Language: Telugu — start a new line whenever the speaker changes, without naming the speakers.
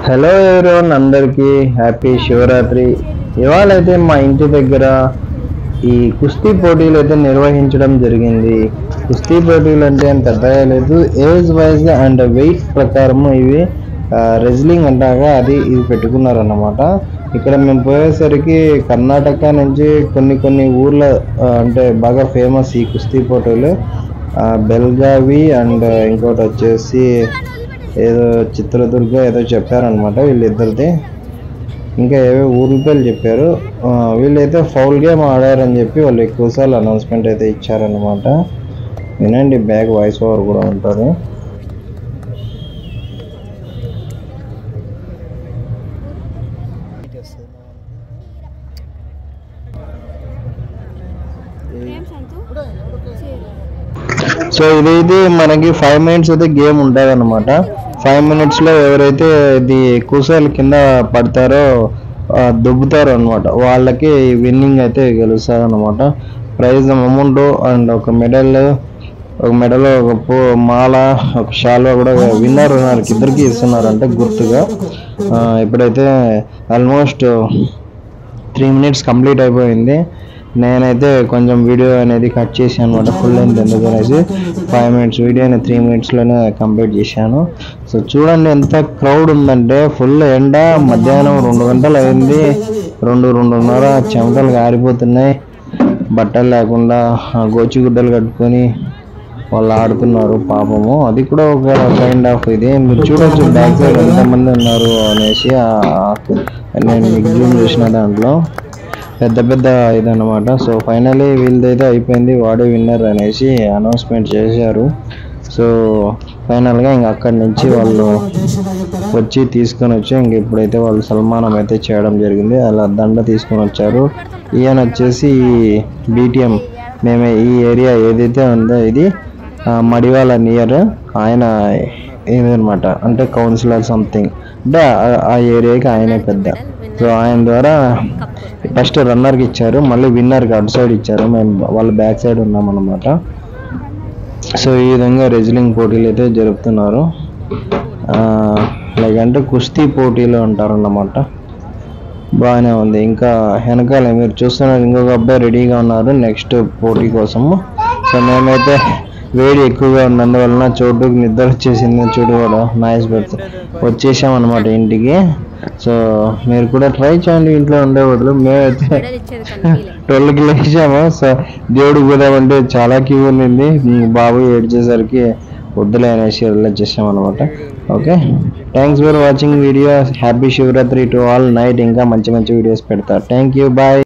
హలో ఎవరీవన్, అందరికీ హ్యాపీ శివరాత్రి. ఇవాళైతే మా ఇంటి దగ్గర ఈ కుస్తీ పోటీలు అయితే నిర్వహించడం జరిగింది. కుస్తీ పోటీలు అంటే పెద్దగా లేదు, ఏజ్ వైజ్ అండ్ వెయిట్ ప్రకారం ఇవి రెజ్లింగ్ అంటాగా ఇది పెట్టుకున్నారన్నమాట. ఇక్కడ మేము పోయేసరికి కర్ణాటక నుంచి కొన్ని ఊర్ల అంటే బాగా ఫేమస్ ఈ కుస్తీ పోటీలు. బెల్గావి అండ్ ఇంకోటి వచ్చేసి ఏదో చిత్రదుర్గ ఏదో చెప్పారనమాట వీళ్ళిద్దరిది. ఇంకా ఏవో ఊరి పేర్లు చెప్పారు. వీళ్ళైతే ఫౌల్ గేమ్ ఆడారని చెప్పి వాళ్ళు ఎక్కువసార్లు అనౌన్స్మెంట్ అయితే ఇచ్చారనమాట. వినండి, బ్యాక్ వాయిస్ ఓవర్ కూడా ఉంటుంది. సో ఇదైతే మనకి 5 minutes అయితే గేమ్ ఉంటుంది అనమాట. 5 minutesలో ఎవరైతే ఇది ఎక్కువసార్లు కింద పడతారో దొబ్బుతారు అనమాట, వాళ్ళకి విన్నింగ్ అయితే గెలుస్తారు అనమాట. ప్రైజ్ అమౌంట్ అండ్ ఒక మెడల్, ఒక మాల, ఒక షాల్వా కూడా విన్నర్ ఇద్దరికి ఇస్తున్నారు అంటే గుర్తుగా. ఇప్పుడైతే ఆల్మోస్ట్ 3 minutes కంప్లీట్ అయిపోయింది. నేనైతే కొంచెం వీడియో అనేది కట్ చేశాను అనమాట, ఫుల్ లెంత్ ఎందుకు అనేసి. 5 minutes వీడియోని 3 minutesలోనే కంప్లీట్ చేశాను. సో చూడండి ఎంత క్రౌడ్ ఉందంటే, ఫుల్ ఎండ, మధ్యాహ్నం 2 గంటలు అయింది, 2:30 చెమటలు గారిపోతున్నాయి. బట్టలు లేకుండా గోచిగుడ్డలు కట్టుకొని వాళ్ళు ఆడుతున్నారు పాపము. అది కూడా ఒక కైండ్ ఆఫ్ ఇది. మీరు చూడొచ్చు బ్యాక్ సైడ్ ఎంతమంది ఉన్నారు అనేసి. నేను మీకు జూమ్ చేసిన దాంట్లో పెద్ద ఇదన్నమాట. సో ఫైనలీ వీళ్ళదైతే అయిపోయింది, వాడే విన్నర్ అనేసి అనౌన్స్మెంట్ చేశారు. సో ఫైనల్గా ఇంక అక్కడి నుంచి వాళ్ళు వచ్చి తీసుకొని వచ్చి ఇప్పుడైతే వాళ్ళు సన్మానం అయితే చేయడం జరిగింది. అలా దండ తీసుకొని వచ్చారు. ఈయన వచ్చేసి BTM, మేము ఈ ఏరియా ఏదైతే ఉందో ఇది మడివాల నియర్, ఆయన ఏదనమాట అంటే కౌన్సిలర్ సంథింగ్, అంటే ఆ ఏరియాకి ఆయనే పెద్ద. సో ఆయన ద్వారా ఫస్ట్ రన్నర్కి ఇచ్చారు, మళ్ళీ విన్నర్కి అటు సైడ్ ఇచ్చారు. మేము వాళ్ళ బ్యాక్ సైడ్ ఉన్నామన్నమాట. సో ఈ విధంగా రెజ్లింగ్ పోటీలు అయితే జరుపుతున్నారు. లైక్ అంటే కుస్తీ పోటీలు అంటారన్నమాట. బాగానే ఉంది. ఇంకా వెనకాల మీరు చూస్తున్నారు ఇంకొక అబ్బాయి రెడీగా ఉన్నారు నెక్స్ట్ పోటీ కోసము. సో మేమైతే వేడి ఎక్కువగా ఉన్నందువలన చోటుకు నిద్ర వచ్చేసింది, చూడు కూడా నాయిస్ పెడితే వచ్చేసామన్నమాట ఇంటికి. సో మీరు కూడా ట్రై చేయండి ఇంట్లో ఉండే బదులు. మేమైతే 12కి లేచాము. సో దేవుడికి పోదామంటే చాలా క్యూ ఉండింది. బాబు ఏడ్చేసరికి వద్దులే అనేసి వెళ్ళొచ్చేసామన్నమాట. Okay, thanks for watching video. Happy Shivaratri to all. Night ఇంకా మంచి వీడియోస్ పెడతారు. Thank you, bye.